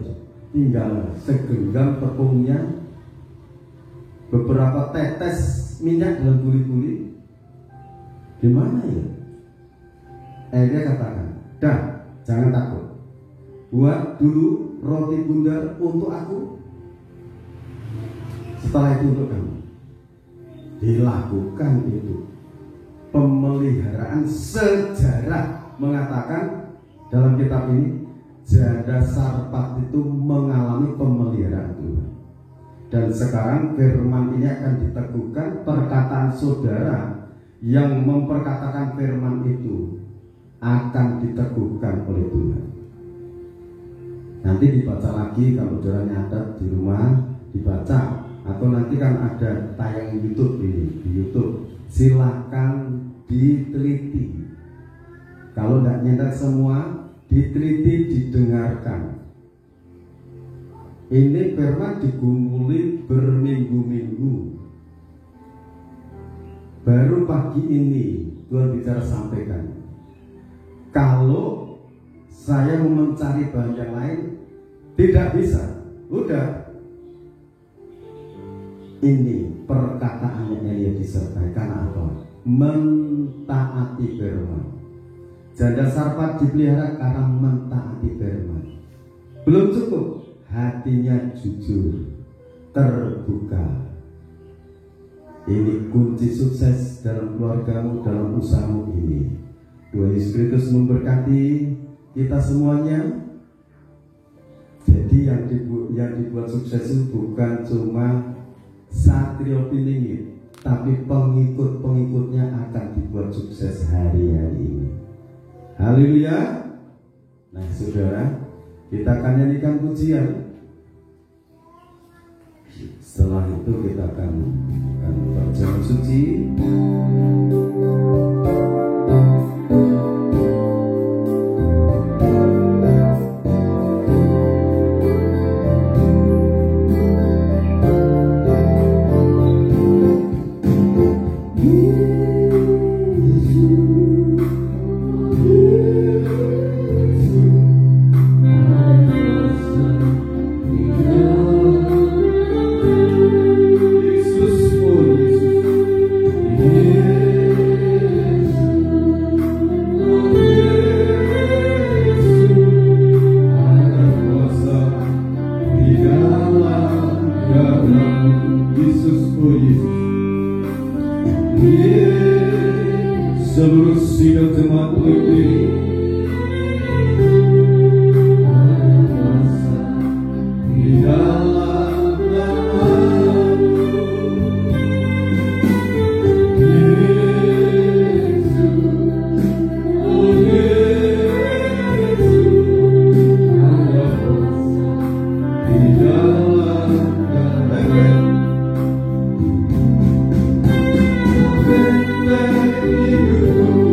tinggal segenggam tepungnya, beberapa tetes minyak dalam guli-guli, gimana ya? Elia katakan, dah, jangan takut. Buat dulu roti bundar untuk aku, setelah itu untuk kamu. Dilakukan itu. Pemeliharaan sejarah mengatakan dalam kitab ini, janda Sarpat itu mengalami pemeliharaan Tuhan. Dan sekarang firman ini akan diteguhkan. Perkataan saudara yang memperkatakan firman itu akan diteguhkan oleh Tuhan. Nanti dibaca lagi kalau saudara nyatet di rumah, dibaca. Atau nanti kan ada tayang YouTube ini, di YouTube. Silakan diteliti. Kalau tidak nyetak semua, diteliti, didengarkan. Ini firman digumuli berminggu-minggu. Baru pagi ini Tuhan bicara sampaikan. Kalau saya mau mencari bahan yang lain, tidak bisa. Udah. Ini perkataannya Elia disertai karena apa? Mentaati firman. Janda Sarfat dipelihara karena mentaati firman. Belum cukup, hatinya jujur, terbuka. Ini kunci sukses dalam keluargamu, dalam usahamu ini. Tuhan Yesus Kristus memberkati kita semuanya. Jadi yang dibuat sukses itu bukan cuma satrio piningit, tapi pengikut-pengikutnya akan dibuat sukses hari-hari ini. Haleluya. Nah saudara, kita akan nyanyikan pujian. Setelah itu kita akan berjalan suci. Seluruh sidang jemaat berdiri. Di dalam nama-Mu, Yesus, oh Yesus, ada kuasa di dalam nama-Mu. Hidupku,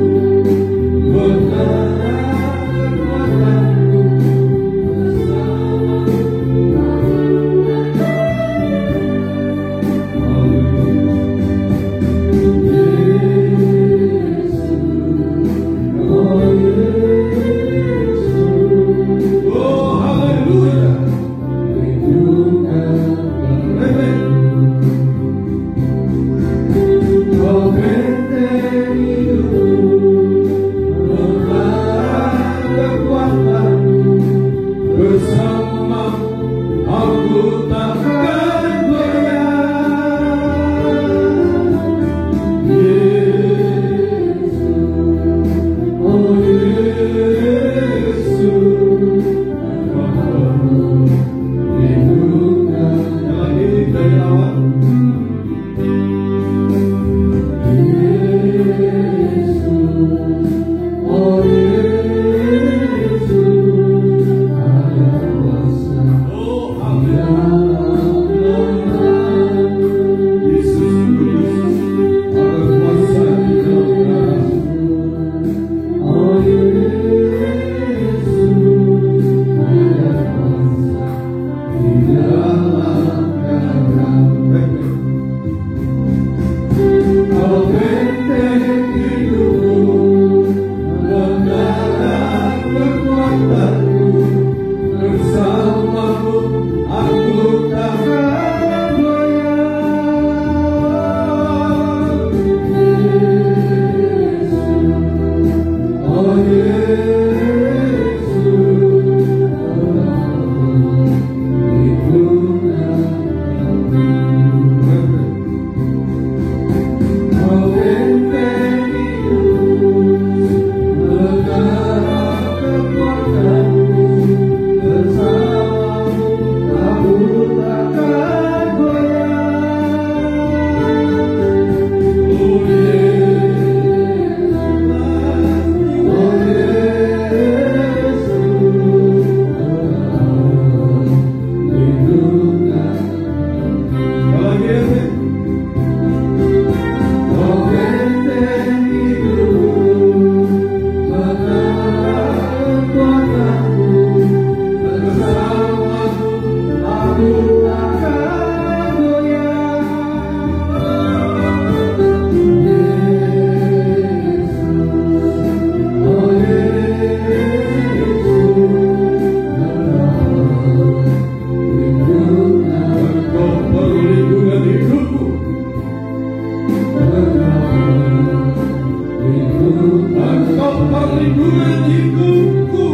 perlindungan hidupku.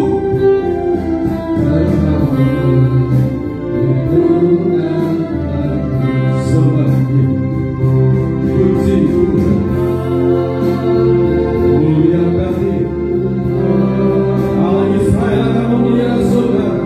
Sembah puji Tuhan, muliakan Dia. Allah Israel akan memelihara saudara.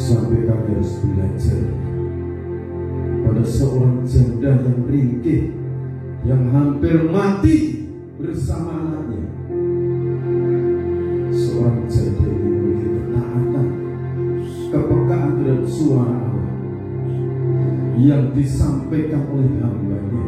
Sampai kami harus belajar pada seorang janda yang ringkih, yang hampir mati bersama anaknya. Seorang janda ini memiliki ketaatan, kepekaan terhadap suara Allah yang disampaikan oleh hamba-Nya.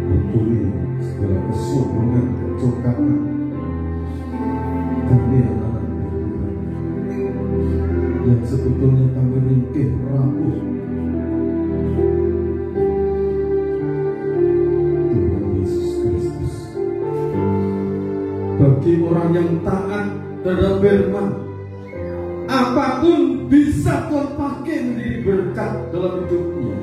Ampuni segala kesombongan, kecokakan kami anak-anak Tuhan, yang sebetulnya kami ringkih rapuh. Tuhan Yesus Kristus, bagi orang yang taat terhadap firman, apapun bisa Tuhan pakai menjadi berkat dalam hidupnya.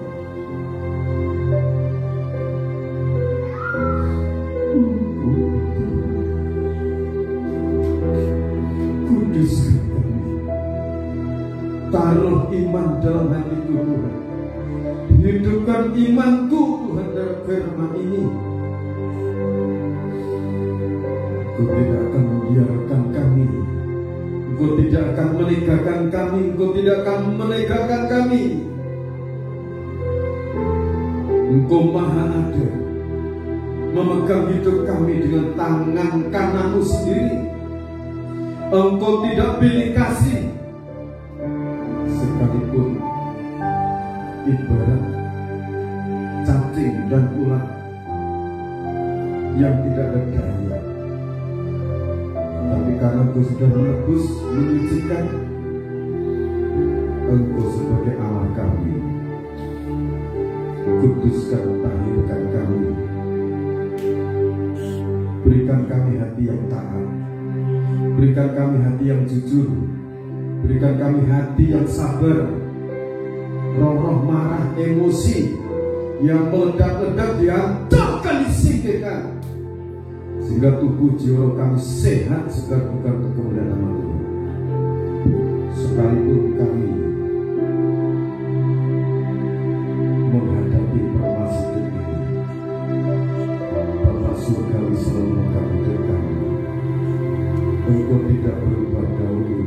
Kuduskan kami, taruh iman dalam hatiku Tuhan. Hidupkan imanku Tuhan dalam firman ini. Engkau tidak akan membiarkan kami, Engkau tidak akan meninggalkan kami, Engkau tidak akan meninggalkan kami. Engkau maha ada, memegang hidup kami dengan tangan kananmu sendiri. Engkau tidak pilih kasih, sekalipun ibarat cacing dan ulat yang tidak ada daya. Tapi karena Engkau sudah menebus, menyucikan, Engkau sebagai Allah kami, kuduskan, tahirkan kami. Berikan kami hati yang taat, berikan kami hati yang jujur, berikan kami hati yang sabar. Roh-roh marah, emosi yang meledak-ledak diantarkan, disingkirkan, sehingga tubuh jiwa kami sehat, segar bukan untuk kemuliaan nama Tuhan. Sekalipun kami menghadapi permasalahan hidup ini, Bapa surgawi selalu mengkaji hidup kami. Engkau tidak berubah dahulu,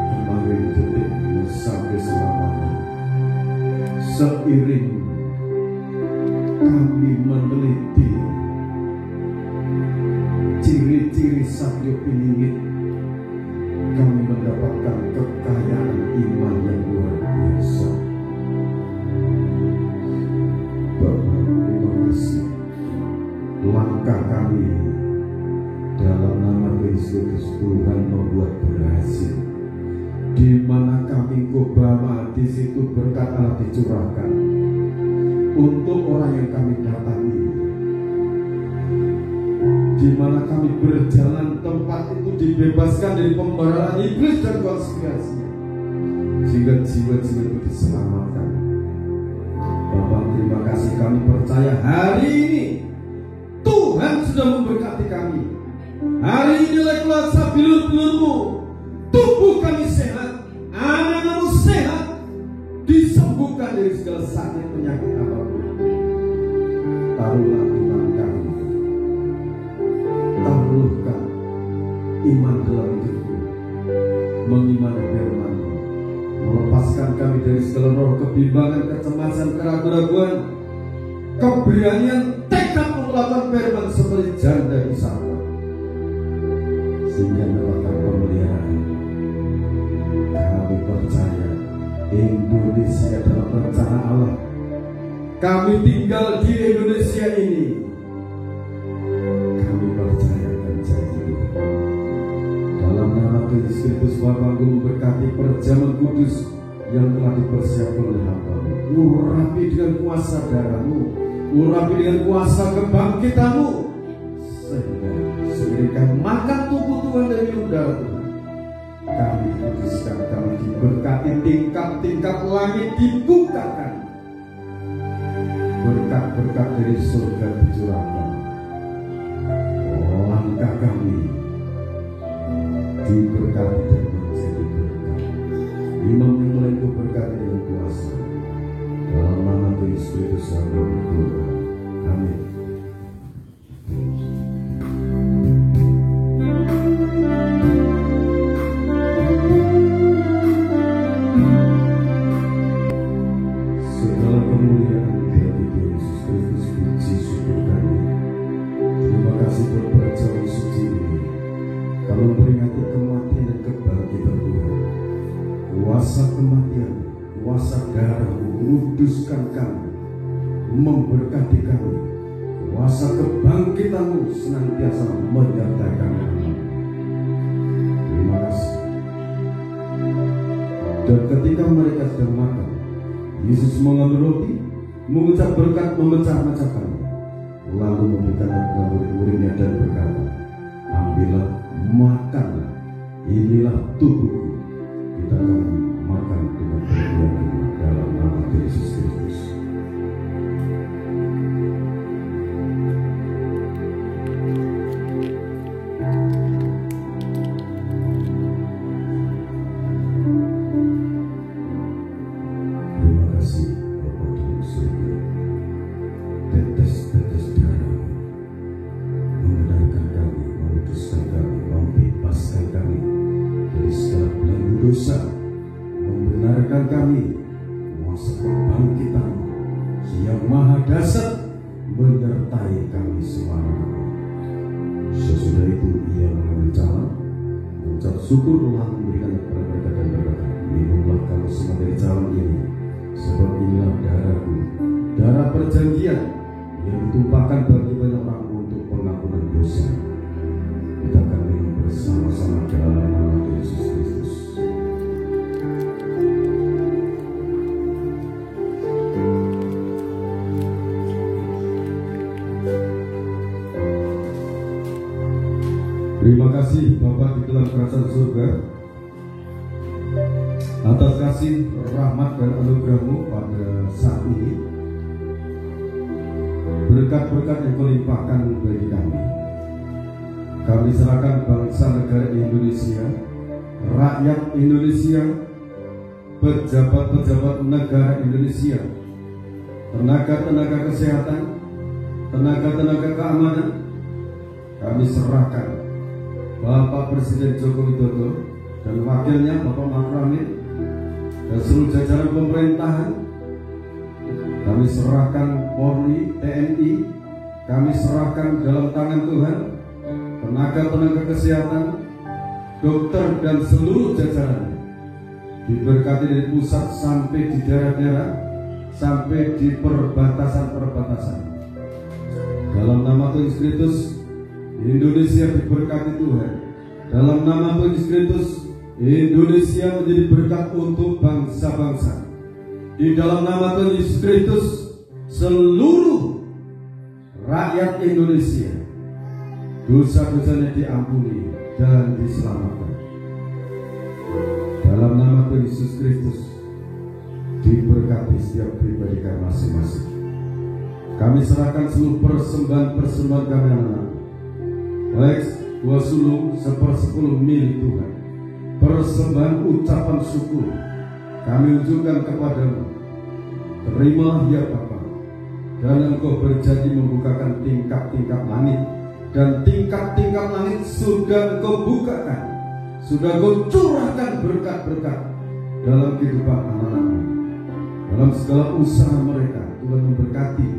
kemarin, detik, sampai selamanya. Seiring kami meneliti ciri-ciri Satrio Piningit, kami mendapatkan kekayaan iman yang luar biasa. Bapak, terima kasih. Langkah kami dalam nama Yesus Tuhan membuat berhasil. Di mana kami Obama, di situ berkat Allah dicurahkan untuk orang yang kami datangi. Di mana kami berjalan, tempat itu dibebaskan dari pemberontakan iblis dan konspirasinya, sehingga jiwa-jiwa itu diselamatkan. Bapak, terima kasih. Kami percaya hari ini Tuhan sudah memberkati kami. Hari ini lewat kuasa bilur-bilur-Mu, tubuh kami sehat, anak-anakmu sehat, disembuhkan dari segala sakit penyakit apapun. Taruhlah iman kami, taruhkan iman dalam hidupku, mengimani firman-Mu, melepaskan kami dari segala roh kebimbangan, kecemasan, keraguan-raguan, keberanian, tekad melakukan firman seperti janda di sana, sehingga mendapatkan pemeliharaan. Kami percaya Indonesia dalam rencana Allah. Kami tinggal di Indonesia ini. Kami percaya akan janji dalam nama Yesus Kristus. Bapa, memberkati perjamuan kudus yang telah dipersiapkan oleh hamba-Mu. Urapi dengan kuasa darah-Mu, urapi dengan kuasa kebangkitan-Mu, sehingga seiring kami makan tubuh Tuhan dan minum darah Tuhan, kami dikuduskan, kami diberkati, tingkap-tingkap langit dibukakan, berkat-berkat dari surga dicurahkan. Langkah kami diberkati dan menjadi berkat. Imam yang mulai berkati dengan kuasa, dalam nama Yesus Kristus kami berdoa. Amin. Segala kemuliaan bagi Yesus Kristus, puji syukur kami. Terima kasih buat perjamuan suci ini. Kami memperingati kematian dan kebangkitan Tuhan. Kuasa kematian, kuasa darah-Mu menguduskan kami, memberkati kami. Kuasa kebangkitan-Mu senantiasa menyertai kami. Terima kasih. Dan ketika mereka sedang makan, Yesus mengambil roti, mengucap berkat, memecah-mecahkannya, lalu memberikan kepada murid-muridnya dan berkata, ambillah, makanlah, inilah tubuhku. Kita akan makan dengan berdiam dalam nama Yesus Kristus. dosa, membenarkan kami kuasa kebangkitan yang maha dahsyat menyertai kami semua. Sesudah itu ia mengambil cawan, mengucap syukur telah memberikan kepada mereka dan berkata, minumlah kamu semua dari cawan ini, sebab inilah darahku, darah perjanjian yang ditumpahkan bagi banyak orang untuk pengampunan dosa. Kita akan minum bersama-sama dalam nama Yesus Kristus. Terima kasih Bapa di dalam kerajaan surga atas kasih, rahmat dan anugerah-Mu pada saat ini. Berkat-berkat yang Kau limpahkan bagi kami. Kami serahkan bangsa negara Indonesia, rakyat Indonesia, pejabat-pejabat negara Indonesia, tenaga-tenaga kesehatan, tenaga-tenaga keamanan. Kami serahkan Bapak Presiden Joko Widodo dan wakilnya Bapak Ma'ruf Amin dan seluruh jajaran pemerintahan. Kami serahkan Polri, TNI, kami serahkan dalam tangan Tuhan tenaga-tenaga kesehatan, dokter dan seluruh jajaran. Diberkati dari pusat sampai di daerah-daerah, sampai di perbatasan-perbatasan. Dalam nama Tuhan Yesus Kristus, Indonesia diberkati Tuhan. Dalam nama Tuhan Yesus Kristus, Indonesia menjadi berkat untuk bangsa-bangsa. Di dalam nama Tuhan Yesus Kristus, seluruh rakyat Indonesia dosa-dosanya diampuni dan diselamatkan. Dalam nama Tuhan Yesus Kristus, diberkati setiap pribadi kami masing-masing. Kami serahkan seluruh persembahan-persembahan kami anak-anak, baik 2 sulung 1/10 milik Tuhan, persembahan ucapan syukur kami unjukkan kepadamu. Terimalah ya Bapa, dan Engkau berjanji membukakan tingkap-tingkap langit, dan tingkap-tingkap langit sudah Engkau bukakan, sudah Engkau curahkan berkat-berkat dalam kehidupan anak-anakmu, dalam segala usaha mereka. Tuhan memberkati,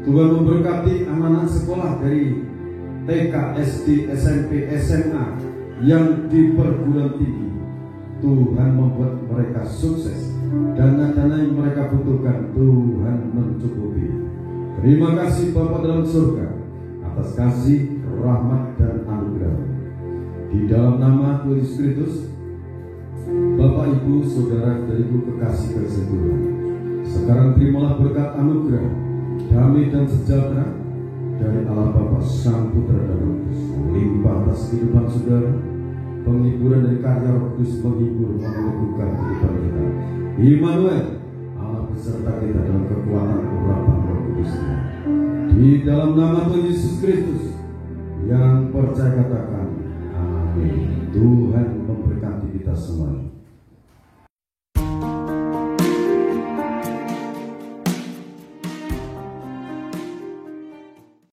Tuhan memberkati anak-anak sekolah dari TK, SD, SMP, SMA yang di perguruan tinggi. Tuhan membuat mereka sukses, dana-dana yang mereka butuhkan Tuhan mencukupi. Terima kasih Bapa dalam surga atas kasih, rahmat dan anugerah. Di dalam nama Tuhan Yesus Kristus, Bapak, Ibu, Saudara, dariku kekasih Tuhan, sekarang terimalah berkat anugerah, damai dan sejahtera dari Allah Bapa, Sang Putra dan Roh Kudus melimpah atas kehidupan saudara. Penghiburan dari karya Roh Kudus menghibur, meneguhkan kehidupan kita. Immanuel, Allah beserta kita dalam kekuatan urapan Roh Kudus. Di dalam nama Tuhan Yesus Kristus, yang percaya katakan amin. Tuhan memberkati kita semua.